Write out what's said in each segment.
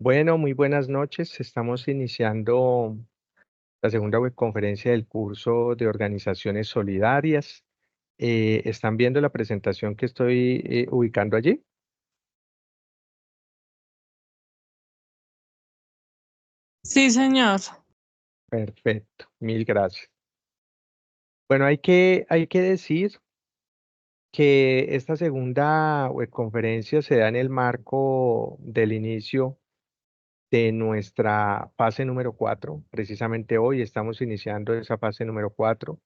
Bueno, muy buenas noches. Estamos iniciando la segunda webconferencia del curso de organizaciones solidarias. ¿Están viendo la presentación que estoy ubicando allí? Sí, señor. Perfecto, mil gracias. Bueno, hay que decir que esta segunda webconferencia se da en el marco del inicio de nuestra fase número 4. Precisamente hoy estamos iniciando esa fase número 4,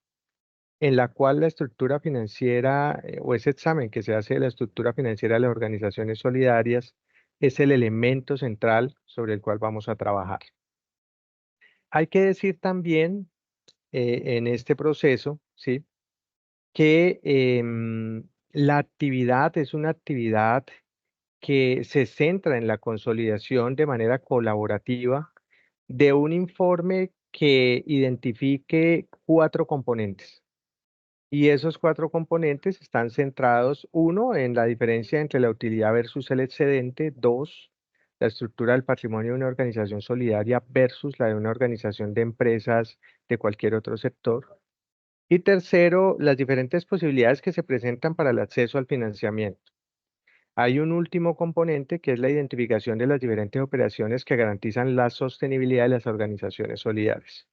en la cual la estructura financiera o ese examen que se hace de la estructura financiera de las organizaciones solidarias es el elemento central sobre el cual vamos a trabajar. Hay que decir también en este proceso, ¿sí?, que la actividad es una actividad que se centra en la consolidación de manera colaborativa de un informe que identifique 4 componentes. Y esos 4 componentes están centrados, uno, en la diferencia entre la utilidad versus el excedente; dos, la estructura del patrimonio de una organización solidaria versus la de una organización de empresas de cualquier otro sector; y tercero, las diferentes posibilidades que se presentan para el acceso al financiamiento. Hay un último componente que es la identificación de las diferentes operaciones que garantizan la sostenibilidad de las organizaciones solidarias.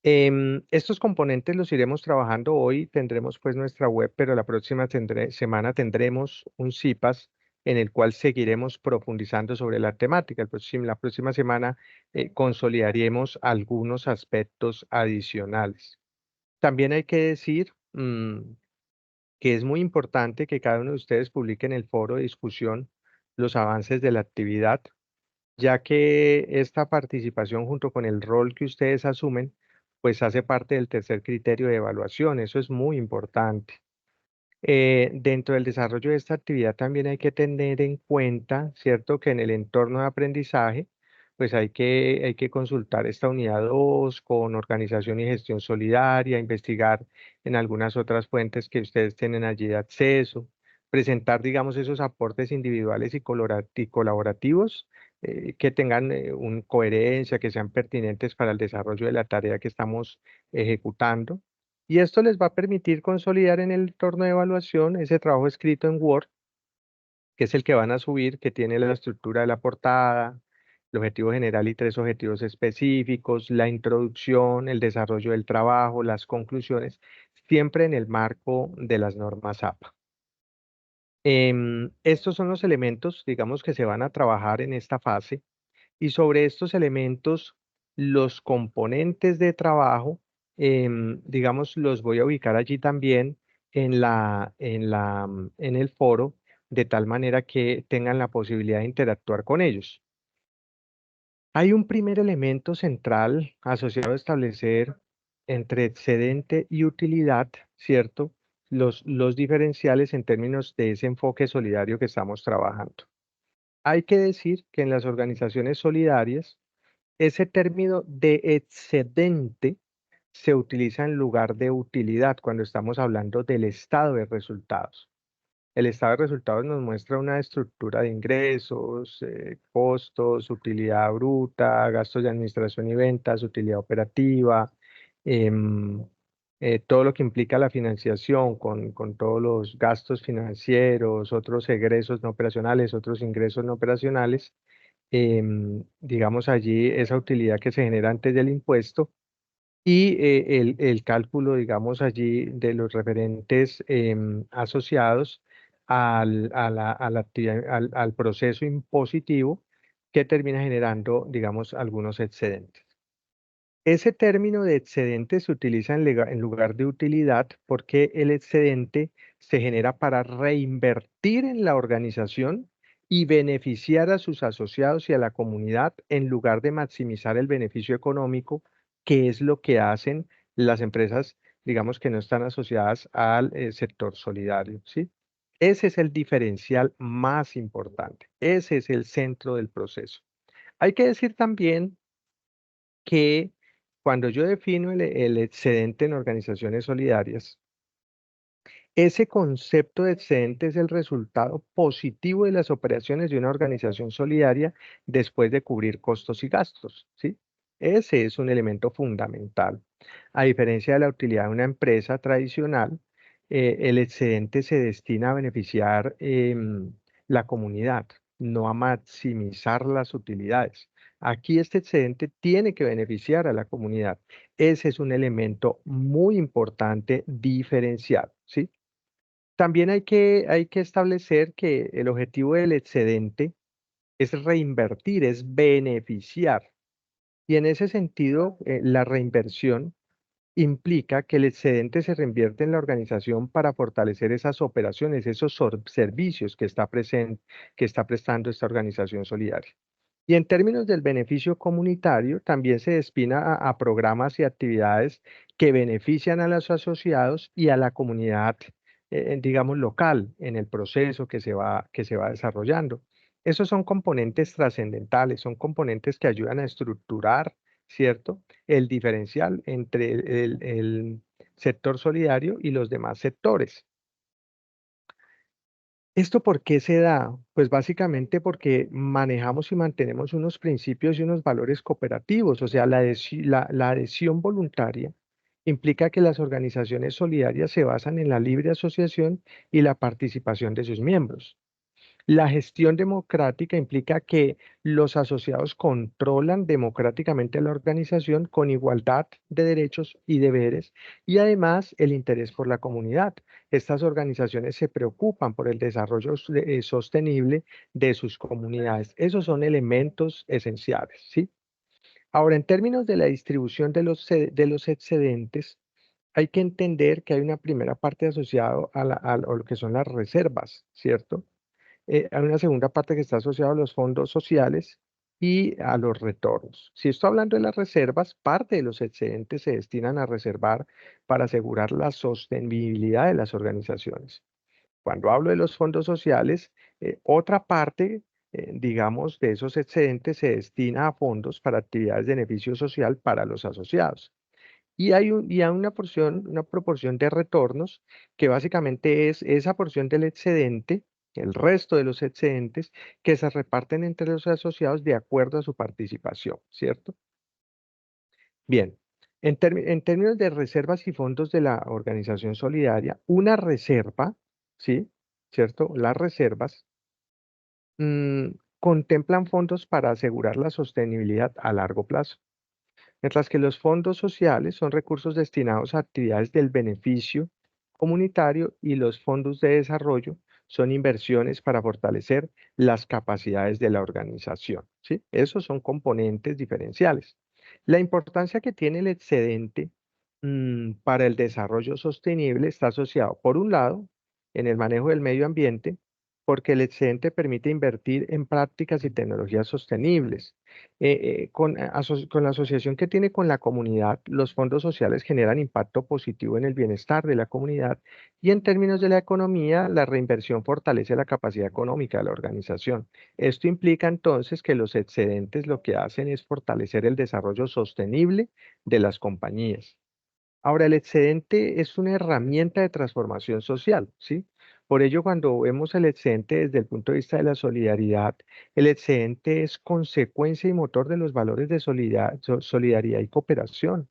Estos componentes los iremos trabajando hoy. Tendremos pues nuestra web, pero la próxima semana tendremos un CIPAS en el cual seguiremos profundizando sobre la temática. La próxima semana consolidaremos algunos aspectos adicionales. También hay que decir que es muy importante que cada uno de ustedes publique en el foro de discusión los avances de la actividad, ya que esta participación junto con el rol que ustedes asumen, pues hace parte del tercer criterio de evaluación. Eso es muy importante. Dentro del desarrollo de esta actividad también hay que tener en cuenta, ¿cierto?, que en el entorno de aprendizaje, pues hay que consultar esta unidad 2 con organización y gestión solidaria, investigar en algunas otras fuentes que ustedes tienen allí de acceso, presentar, digamos, esos aportes individuales y colaborativos que tengan coherencia, que sean pertinentes para el desarrollo de la tarea que estamos ejecutando. Y esto les va a permitir consolidar en el entorno de evaluación ese trabajo escrito en Word, que es el que van a subir, que tiene la estructura de la portada, el objetivo general y 3 objetivos específicos, la introducción, el desarrollo del trabajo, las conclusiones, siempre en el marco de las normas APA. Estos son los elementos, digamos, que se van a trabajar en esta fase, y sobre estos elementos, los componentes de trabajo, digamos, los voy a ubicar allí también en el foro, de tal manera que tengan la posibilidad de interactuar con ellos. Hay un primer elemento central asociado a establecer entre excedente y utilidad, ¿cierto? Los diferenciales en términos de ese enfoque solidario que estamos trabajando. Hay que decir que en las organizaciones solidarias, ese término de excedente se utiliza en lugar de utilidad cuando estamos hablando del estado de resultados. El estado de resultados nos muestra una estructura de ingresos, costos, utilidad bruta, gastos de administración y ventas, utilidad operativa, em, todo lo que implica la financiación con todos los gastos financieros, otros egresos no operacionales, otros ingresos no operacionales. Digamos allí esa utilidad que se genera antes del impuesto y el cálculo, digamos allí, de los referentes asociados a la actividad, al proceso impositivo que termina generando, digamos, algunos excedentes. Ese término de excedente se utiliza en lugar de utilidad porque el excedente se genera para reinvertir en la organización y beneficiar a sus asociados y a la comunidad en lugar de maximizar el beneficio económico, que es lo que hacen las empresas, digamos, que no están asociadas al sector solidario, ¿sí? Ese es el diferencial más importante. Ese es el centro del proceso. Hay que decir también que cuando yo defino el excedente en organizaciones solidarias, Ese concepto de excedente es el resultado positivo de las operaciones de una organización solidaria después de cubrir costos y gastos, ¿sí? Ese es un elemento fundamental. A diferencia de la utilidad de una empresa tradicional, el excedente se destina a beneficiar la comunidad, no a maximizar las utilidades. Aquí este excedente tiene que beneficiar a la comunidad. Ese es un elemento muy importante diferencial, ¿sí? También hay que establecer que el objetivo del excedente es reinvertir, es beneficiar. Y en ese sentido, la reinversión implica que el excedente se reinvierte en la organización para fortalecer esas operaciones, esos servicios que está prestando esta organización solidaria. Y en términos del beneficio comunitario, también se destina a programas y actividades que benefician a los asociados y a la comunidad, digamos, local en el proceso que se va desarrollando. Esos son componentes trascendentales, son componentes que ayudan a estructurar, ¿cierto? El diferencial entre el sector solidario y los demás sectores. ¿Esto por qué se da? Pues básicamente porque manejamos y mantenemos unos principios y unos valores cooperativos, o sea, la adhesión voluntaria implica que las organizaciones solidarias se basan en la libre asociación y la participación de sus miembros. La gestión democrática implica que los asociados controlan democráticamente la organización con igualdad de derechos y deberes y además el interés por la comunidad. Estas organizaciones se preocupan por el desarrollo sostenible de sus comunidades. Esos son elementos esenciales, ¿sí? Ahora, en términos de la distribución de los excedentes, hay que entender que hay una primera parte asociada a lo que son las reservas, ¿cierto? Hay una segunda parte que está asociada a los fondos sociales y a los retornos. Si estoy hablando de las reservas, parte de los excedentes se destinan a reservar para asegurar la sostenibilidad de las organizaciones. Cuando hablo de los fondos sociales, otra parte, digamos, de esos excedentes se destina a fondos para actividades de beneficio social para los asociados. Y hay una proporción de retornos que básicamente es esa porción del excedente, el resto de los excedentes, que se reparten entre los asociados de acuerdo a su participación, ¿cierto? Bien, en términos de reservas y fondos de la organización solidaria, una reserva, ¿sí? ¿Cierto? Las reservas mm, contemplan fondos para asegurar la sostenibilidad a largo plazo. Mientras que los fondos sociales son recursos destinados a actividades del beneficio comunitario y los fondos de desarrollo son inversiones para fortalecer las capacidades de la organización, ¿sí? Esos son componentes diferenciales. La importancia que tiene el excedente para el desarrollo sostenible está asociado, por un lado, en el manejo del medio ambiente, porque el excedente permite invertir en prácticas y tecnologías sostenibles con la asociación que tiene con la comunidad, los fondos sociales generan impacto positivo en el bienestar de la comunidad y en términos de la economía, la reinversión fortalece la capacidad económica de la organización. Esto implica entonces que los excedentes lo que hacen es fortalecer el desarrollo sostenible de las compañías. Ahora, el excedente es una herramienta de transformación social, ¿sí? Por ello, cuando vemos el excedente desde el punto de vista de la solidaridad, el excedente es consecuencia y motor de los valores de solidaridad y cooperación.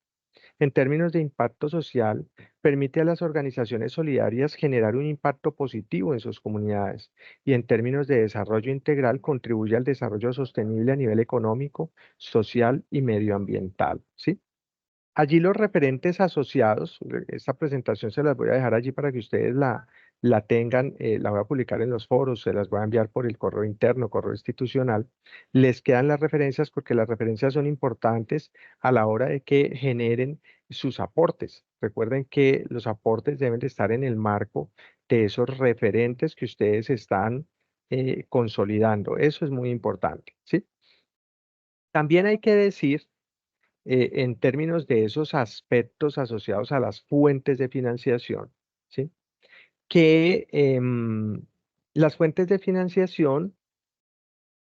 En términos de impacto social, permite a las organizaciones solidarias generar un impacto positivo en sus comunidades y en términos de desarrollo integral contribuye al desarrollo sostenible a nivel económico, social y medioambiental, ¿sí? Allí los referentes asociados, esta presentación se las voy a dejar allí para que ustedes la tengan, la voy a publicar en los foros, se las voy a enviar por el correo interno, correo institucional. Les quedan las referencias porque las referencias son importantes a la hora de que generen sus aportes. Recuerden que los aportes deben de estar en el marco de esos referentes que ustedes están consolidando. Eso es muy importante, ¿sí? También hay que decir en términos de esos aspectos asociados a las fuentes de financiación, ¿sí? Que las fuentes de financiación,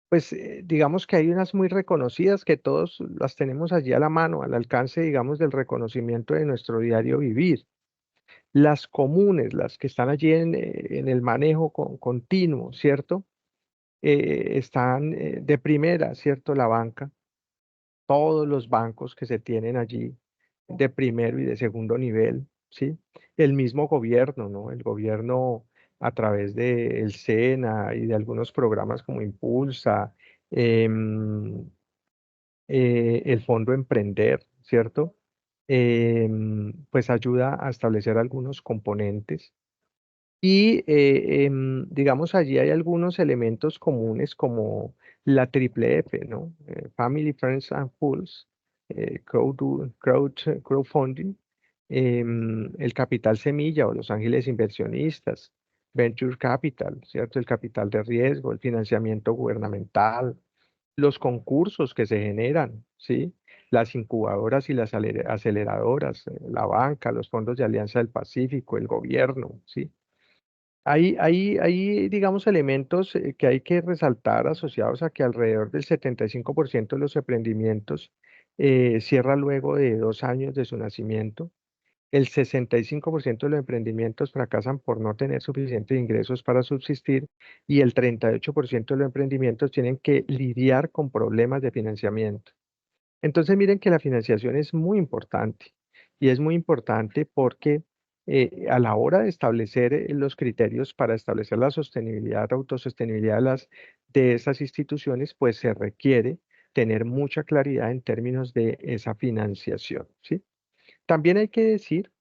pues digamos que hay unas muy reconocidas que todos las tenemos allí a la mano, al alcance, digamos, del reconocimiento de nuestro diario vivir. Las comunes, las que están allí en el manejo continuo, ¿cierto? Están de primera, ¿cierto? La banca, todos los bancos que se tienen allí de primero y de segundo nivel, ¿sí? El mismo gobierno, ¿no? El gobierno a través del SENA y de algunos programas como Impulsa, em, el Fondo Emprender, ¿cierto? Pues ayuda a establecer algunos componentes y digamos, allí hay algunos elementos comunes como la triple F, ¿no? Family, Friends and Fools, crowdfunding, el capital semilla o los ángeles inversionistas, venture capital, ¿cierto? El capital de riesgo, el financiamiento gubernamental, los concursos que se generan, ¿sí? Las incubadoras y las aceleradoras, la banca, los fondos de Alianza del Pacífico, el gobierno, ¿sí? Hay, digamos, elementos que hay que resaltar asociados a que alrededor del 75% de los emprendimientos cierra luego de 2 años de su nacimiento. El 65% de los emprendimientos fracasan por no tener suficientes ingresos para subsistir y el 38% de los emprendimientos tienen que lidiar con problemas de financiamiento. Entonces miren que la financiación es muy importante y es muy importante porque a la hora de establecer los criterios para establecer la sostenibilidad, autosostenibilidad de esas instituciones, pues se requiere tener mucha claridad en términos de esa financiación, ¿sí? También hay que decir,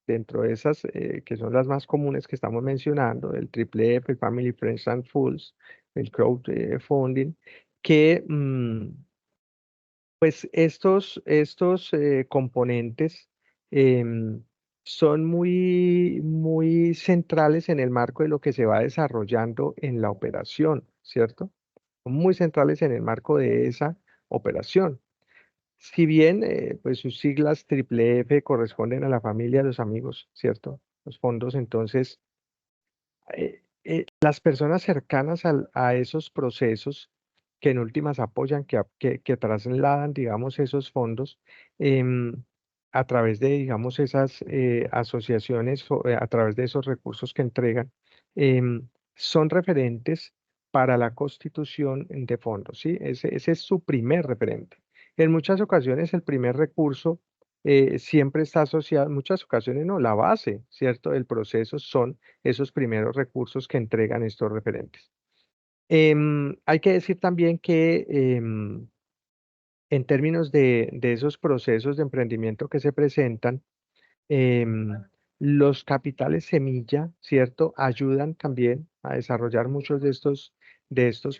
dentro de esas que son las más comunes que estamos mencionando, el Triple F, el Family Friends and Fools, el crowdfunding, que pues estos componentes em, son muy centrales en el marco de lo que se va desarrollando en la operación, ¿cierto? Son muy centrales en el marco de esa operación. Si bien, pues sus siglas triple F corresponden a la familia, a los amigos, ¿cierto? Los fondos, entonces, las personas cercanas a esos procesos que en últimas apoyan, que trasladan, digamos, esos fondos em, a través de, digamos, esas asociaciones, o, a través de esos recursos que entregan, son referentes para la constitución de fondos, ¿sí? Ese es su primer referente. En muchas ocasiones el primer recurso siempre está asociado, en muchas ocasiones no, la base, ¿cierto? Del proceso son esos primeros recursos que entregan estos referentes. Hay que decir también que en términos de esos procesos de emprendimiento que se presentan, em, los capitales semilla, ¿cierto? Ayudan también a desarrollar muchos de estos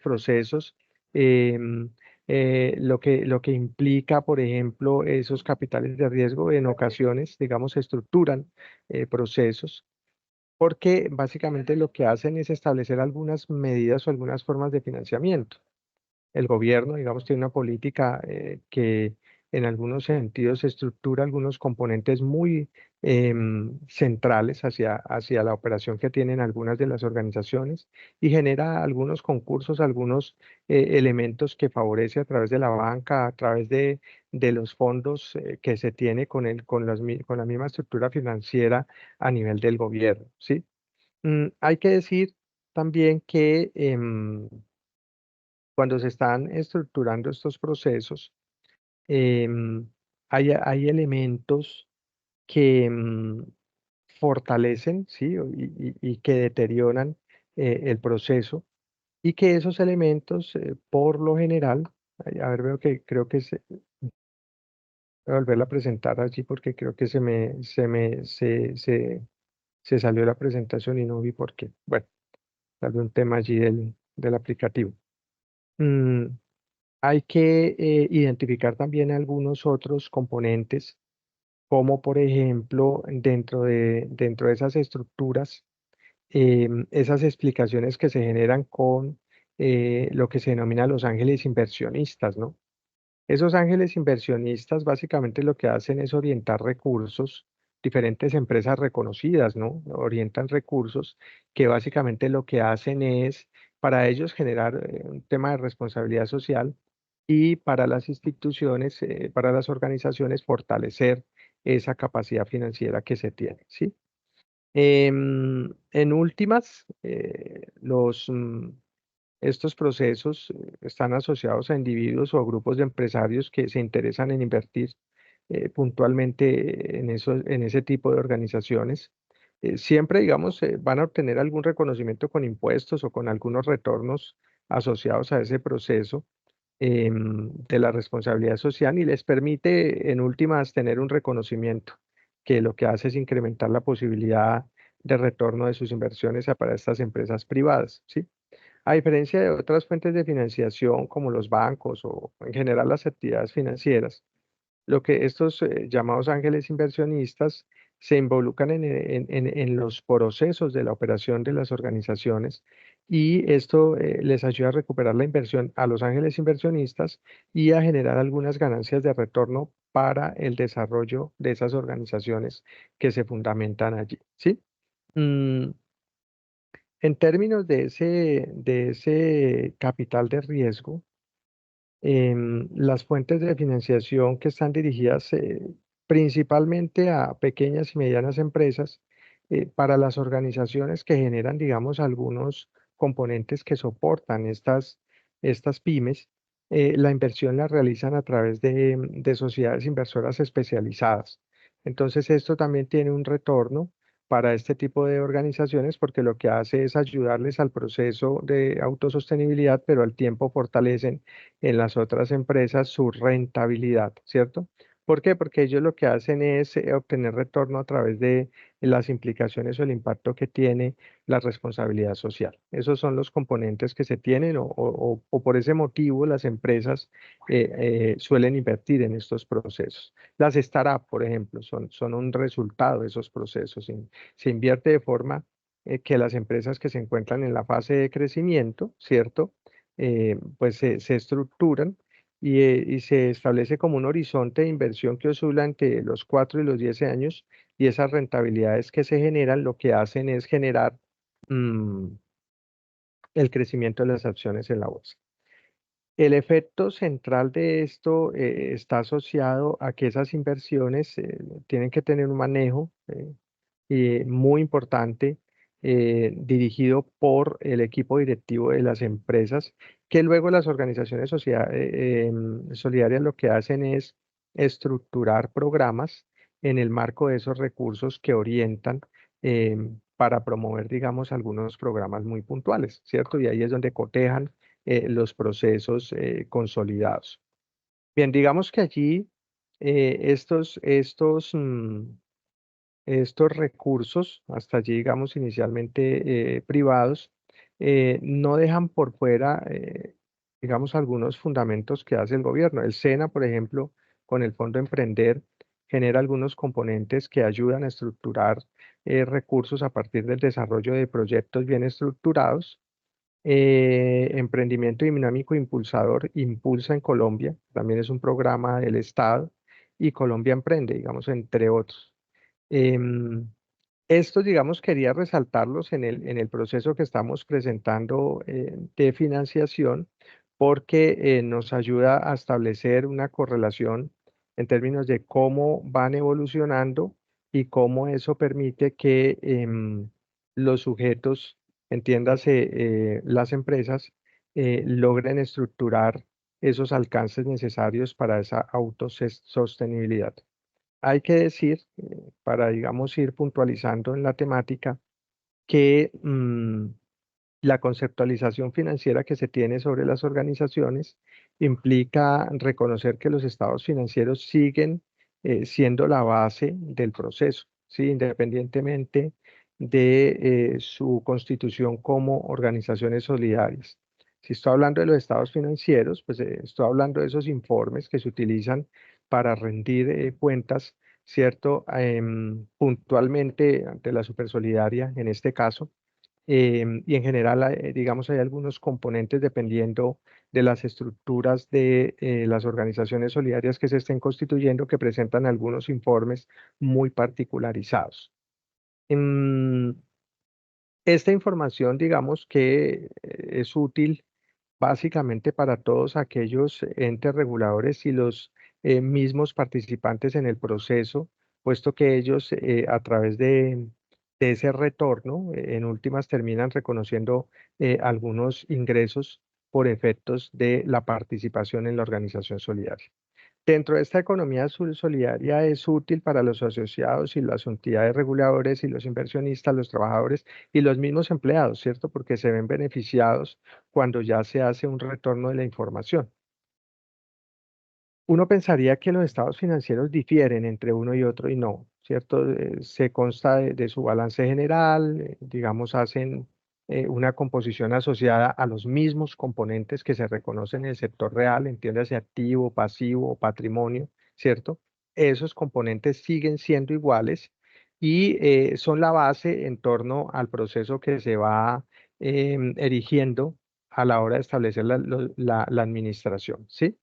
procesos. em, lo que implica, por ejemplo, esos capitales de riesgo en ocasiones, digamos, estructuran procesos porque básicamente lo que hacen es establecer algunas medidas o algunas formas de financiamiento. El gobierno, digamos, tiene una política que en algunos sentidos estructura algunos componentes muy centrales hacia la operación que tienen algunas de las organizaciones y genera algunos concursos, algunos elementos que favorece a través de la banca, a través de los fondos que se tiene con la misma estructura financiera a nivel del gobierno, ¿sí? Hay que decir también que cuando se están estructurando estos procesos, em, hay elementos que fortalecen, ¿sí? Y que deterioran el proceso y que esos elementos, por lo general, a ver, veo que creo que voy a volverla a presentar allí porque creo que se salió la presentación y no vi por qué. Bueno, tal vez un tema allí del aplicativo. Mm, Hay que identificar también algunos otros componentes, como por ejemplo, dentro de esas estructuras, esas explicaciones que se generan con lo que se denomina los ángeles inversionistas, ¿no? Esos ángeles inversionistas básicamente lo que hacen es orientar recursos, diferentes empresas reconocidas, ¿no? Orientan recursos que básicamente lo que hacen es para ellos generar un tema de responsabilidad social y para las instituciones, para las organizaciones, fortalecer esa capacidad financiera que se tiene, ¿sí? En últimas, estos procesos están asociados a individuos o grupos de empresarios que se interesan en invertir puntualmente en ese tipo de organizaciones. Siempre, digamos, van a obtener algún reconocimiento con impuestos o con algunos retornos asociados a ese proceso de la responsabilidad social y les permite, en últimas, tener un reconocimiento que lo que hace es incrementar la posibilidad de retorno de sus inversiones para estas empresas privadas, ¿sí? A diferencia de otras fuentes de financiación como los bancos o en general las actividades financieras, lo que estos llamados ángeles inversionistas se involucran en los procesos de la operación de las organizaciones y esto les ayuda a recuperar la inversión a los ángeles inversionistas y a generar algunas ganancias de retorno para el desarrollo de esas organizaciones que se fundamentan allí, ¿sí? Mm, en términos de ese capital de riesgo, las fuentes de financiación que están dirigidas principalmente a pequeñas y medianas empresas, para las organizaciones que generan, digamos, algunos componentes que soportan estas pymes, la inversión la realizan a través de sociedades inversoras especializadas. Entonces, esto también tiene un retorno para este tipo de organizaciones porque lo que hace es ayudarles al proceso de autosostenibilidad, pero al tiempo fortalecen en las otras empresas su rentabilidad, ¿cierto? ¿Por qué? Porque ellos lo que hacen es obtener retorno a través de las implicaciones o el impacto que tiene la responsabilidad social. Esos son los componentes que se tienen o por ese motivo las empresas suelen invertir en estos procesos. Las startups, por ejemplo, son un resultado de esos procesos. Se invierte de forma que las empresas que se encuentran en la fase de crecimiento, ¿cierto? Pues se estructuran y se establece como un horizonte de inversión que oscila entre los 4 y los 10 años y esas rentabilidades que se generan lo que hacen es generar mm, el crecimiento de las acciones en la bolsa. El efecto central de esto está asociado a que esas inversiones tienen que tener un manejo muy importante dirigido por el equipo directivo de las empresas, que luego las organizaciones solidarias lo que hacen es estructurar programas en el marco de esos recursos que orientan para promover, digamos, algunos programas muy puntuales, ¿cierto? Y ahí es donde cotejan los procesos consolidados. Bien, digamos que allí estos recursos, hasta allí, digamos, inicialmente privados, no dejan por fuera, digamos, algunos fundamentos que hace el gobierno. El SENA, por ejemplo, con el Fondo Emprender, genera algunos componentes que ayudan a estructurar recursos a partir del desarrollo de proyectos bien estructurados. Emprendimiento Dinámico Impulsador impulsa en Colombia, también es un programa del Estado, y Colombia Emprende, digamos, entre otros. Em, Estos, digamos, quería resaltarlos en el proceso que estamos presentando de financiación porque nos ayuda a establecer una correlación en términos de cómo van evolucionando y cómo eso permite que los sujetos, entiéndase, las empresas, logren estructurar esos alcances necesarios para esa autosostenibilidad. Hay que decir, para, digamos, ir puntualizando en la temática, que la conceptualización financiera que se tiene sobre las organizaciones implica reconocer que los estados financieros siguen siendo la base del proceso, ¿sí? Independientemente de su constitución como organizaciones solidarias. Si estoy hablando de los estados financieros, pues estoy hablando de esos informes que se utilizan para rendir cuentas, ¿cierto? Puntualmente ante la Supersolidaria, en este caso, y en general, digamos, hay algunos componentes dependiendo de las estructuras de las organizaciones solidarias que se estén constituyendo que presentan algunos informes muy particularizados. Em, Esta información, digamos que es útil básicamente para todos aquellos entes reguladores y los mismos participantes en el proceso, puesto que ellos a través de ese retorno, en últimas terminan reconociendo algunos ingresos por efectos de la participación en la organización solidaria. Dentro de esta economía solidaria es útil para los asociados y las entidades reguladoras y los inversionistas, los trabajadores y los mismos empleados, ¿cierto? Porque se ven beneficiados cuando ya se hace un retorno de la información. Uno pensaría que los estados financieros difieren entre uno y otro y no, ¿cierto? Se consta de su balance general, digamos, hacen una composición asociada a los mismos componentes que se reconocen en el sector real, entiéndase activo, pasivo, patrimonio, ¿cierto? Esos componentes siguen siendo iguales y son la base en torno al proceso que se va erigiendo a la hora de establecer la administración, ¿sí?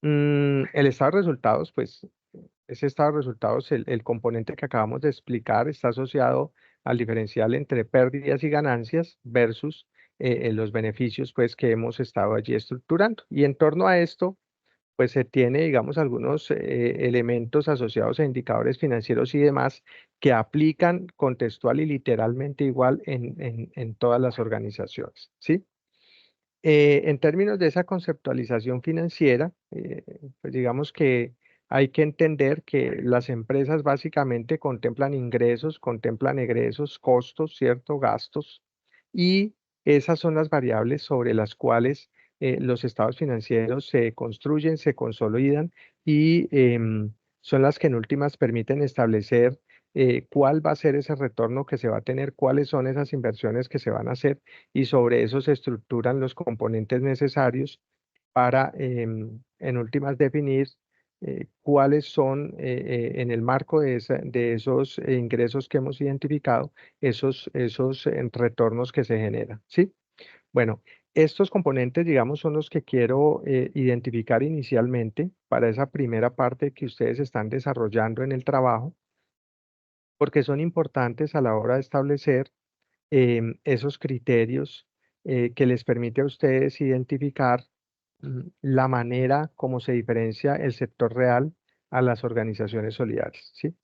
El estado de resultados, pues ese estado de resultados, el componente que acabamos de explicar, está asociado al diferencial entre pérdidas y ganancias versus los beneficios pues, que hemos estado allí estructurando. Y en torno a esto, pues se tiene, digamos, algunos elementos asociados a indicadores financieros y demás que aplican contextual y literalmente igual en todas las organizaciones, ¿sí? En términos de esa conceptualización financiera, pues digamos que hay que entender que las empresas básicamente contemplan ingresos, contemplan egresos, costos, ¿cierto? Gastos, y esas son las variables sobre las cuales los estados financieros se construyen, se consolidan y son las que en últimas permiten establecer cuál va a ser ese retorno que se va a tener, cuáles son esas inversiones que se van a hacer y sobre eso se estructuran los componentes necesarios para, en últimas, definir cuáles son, en el marco de esos ingresos que hemos identificado, esos retornos que se generan, ¿sí? Bueno, estos componentes, digamos, son los que quiero identificar inicialmente para esa primera parte que ustedes están desarrollando en el trabajo, porque son importantes a la hora de establecer esos criterios que les permite a ustedes identificar la manera como se diferencia el sector real a las organizaciones solidarias, ¿sí?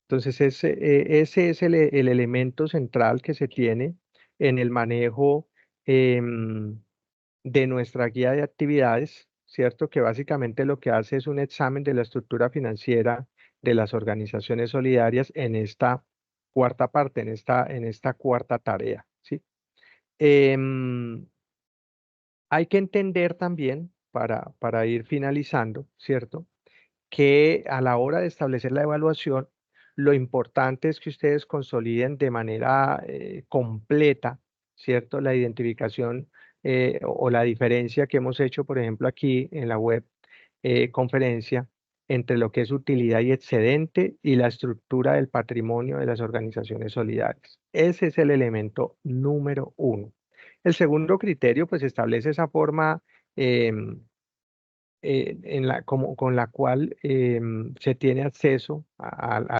Entonces, ese es el elemento central que se tiene en el manejo em, de nuestra guía de actividades, ¿cierto? Que básicamente lo que hace es un examen de la estructura financiera de las organizaciones solidarias en esta cuarta parte, en esta cuarta tarea, ¿sí? Em, Hay que entender también, para ir finalizando, ¿cierto? Que a la hora de establecer la evaluación, lo importante es que ustedes consoliden de manera completa, ¿cierto? La identificación o la diferencia que hemos hecho, por ejemplo, aquí en la web conferencia entre lo que es utilidad y excedente y la estructura del patrimonio de las organizaciones solidarias. Ese es el elemento número uno. El segundo criterio, pues establece esa forma em, con la cual se tiene acceso a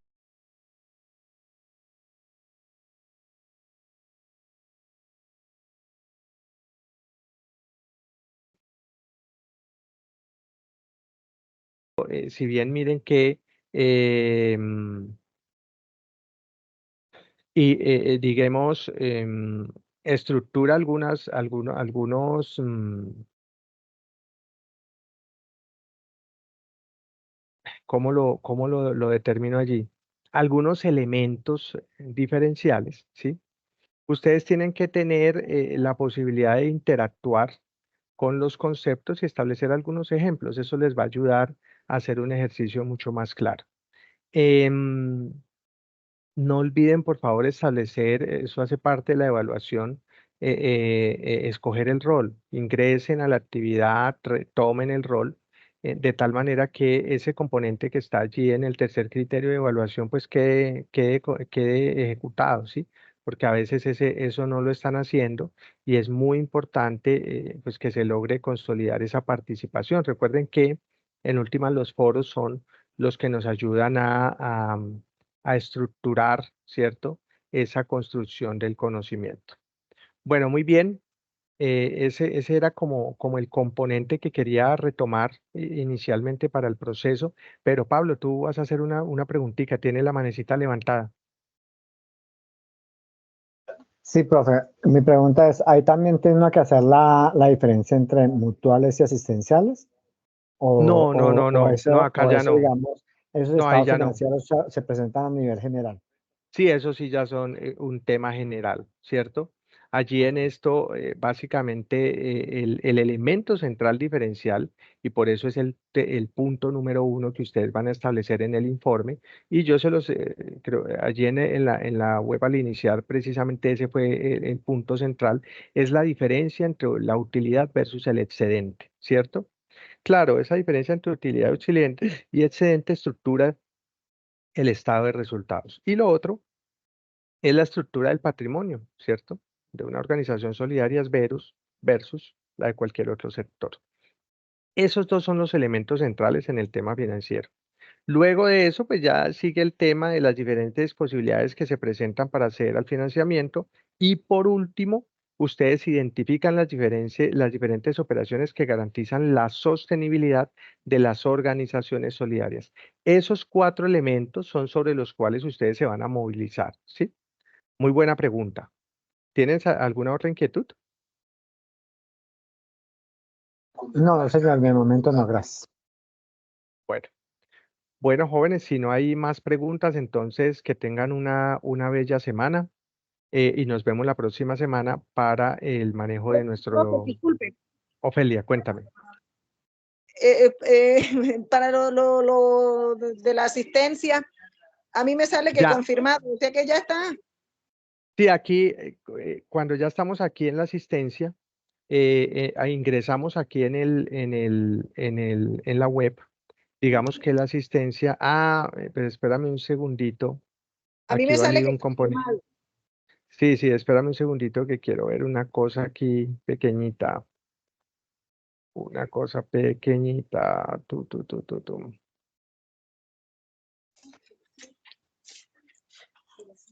si bien miren que, em, digamos, estructura algunos, ¿cómo lo determino allí? Algunos elementos diferenciales, ¿sí? Ustedes tienen que tener la posibilidad de interactuar con los conceptos y establecer algunos ejemplos. Eso les va a ayudar a hacer un ejercicio mucho más claro. Em, no olviden, por favor, establecer, eso hace parte de la evaluación, escoger el rol, ingresen a la actividad, tomen el rol, de tal manera que ese componente que está allí en el tercer criterio de evaluación, pues quede ejecutado, ¿sí? Porque a veces eso no lo están haciendo y es muy importante, pues que se logre consolidar esa participación. Recuerden que en últimas los foros son los que nos ayudan a estructurar, ¿cierto? Esa construcción del conocimiento. Bueno, muy bien. Ese era como el componente que quería retomar inicialmente para el proceso. Pero Pablo, tú vas a hacer una preguntita, tiene la manecita levantada. Sí, profe. Mi pregunta es, ¿ahí también tiene uno que hacer la diferencia entre mutuales y asistenciales? No, no, no, no, no, acá ya no. Digamos, esos No, ahí estados ya no. financieros se presentan a nivel general. Sí, eso sí ya son un tema general, ¿cierto? Allí en esto, básicamente, el elemento central diferencial, y por eso es el punto número uno que ustedes van a establecer en el informe, y yo se los, creo, allí en la web al iniciar, precisamente ese fue el punto central, es la diferencia entre la utilidad versus el excedente, ¿cierto? Claro, esa diferencia entre utilidad y excedente estructura el estado de resultados. Y lo otro es la estructura del patrimonio, ¿cierto? De una organización solidaria versus la de cualquier otro sector. Esos dos son los elementos centrales en el tema financiero. Luego de eso, pues ya sigue el tema de las diferentes posibilidades que se presentan para acceder al financiamiento. Y por último, ustedes identifican las diferentes operaciones que garantizan la sostenibilidad de las organizaciones solidarias. Esos cuatro elementos son sobre los cuales ustedes se van a movilizar, ¿sí? Muy buena pregunta. ¿Tienes alguna otra inquietud? No, señor, de momento no, gracias. Bueno, bueno, jóvenes, si no hay más preguntas, entonces que tengan una bella semana y nos vemos la próxima semana para el manejo de Profe, nuestro... disculpe, Ofelia, cuéntame. para lo de la asistencia, a mí me sale que Ya, confirmado, o sea que ya está. sí, aquí, cuando ya estamos aquí en la asistencia, ingresamos aquí en la web, digamos que la asistencia, pero espérame un segundito, A mí aquí me sale valido que un componente. confirmado. Sí, sí, espérame un segundito que quiero ver una cosa aquí pequeñita. Una cosa pequeñita. Tu.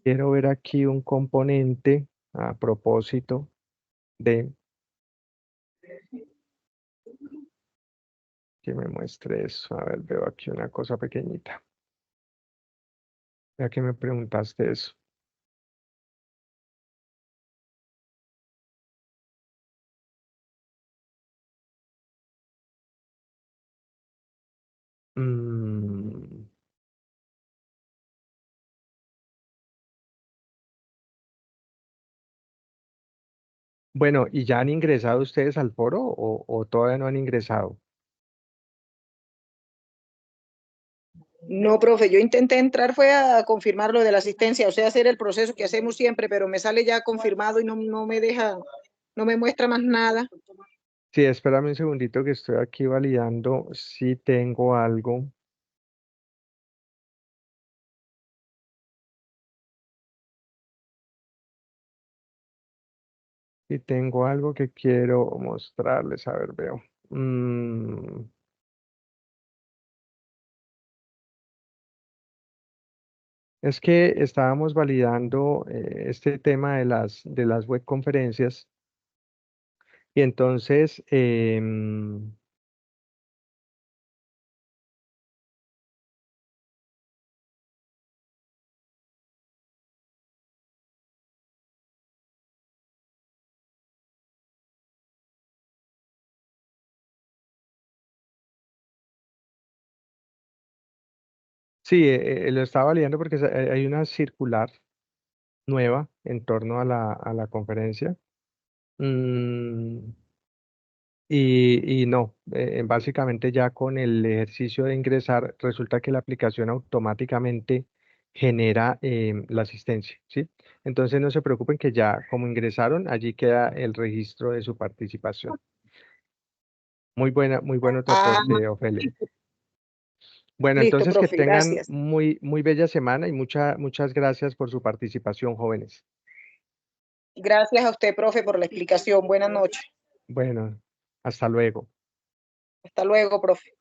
Quiero ver aquí un componente a propósito de que me muestre eso. A ver, veo aquí una cosa pequeñita. Ya que me preguntaste eso. Mm, Bueno, ¿y ya han ingresado ustedes al foro o todavía no han ingresado? No, profe, yo intenté entrar, fue a confirmar lo de la asistencia, o sea, hacer el proceso que hacemos siempre, pero me sale ya confirmado y no me deja, no me muestra más nada. Sí, espérame un segundito que estoy aquí validando si tengo algo. Si tengo algo que quiero mostrarles. A ver, veo. Es que estábamos validando este tema de las web conferencias y entonces, sí, lo estaba validando porque hay una circular nueva en torno a a la conferencia. Mm, y no, básicamente ya con el ejercicio de ingresar, resulta que la aplicación automáticamente genera la asistencia, ¿sí? Entonces no se preocupen que ya como ingresaron, allí queda el registro de su participación. Muy bueno tu Ah, aporte, Ofelia. Bueno, listo, entonces que profe, tengan gracias. muy bella semana y muchas gracias por su participación, jóvenes. Gracias a usted, profe, por la explicación. Buenas noches. Bueno, hasta luego. Hasta luego, profe.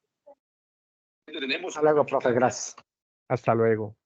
Hasta luego, profe, gracias. Hasta luego.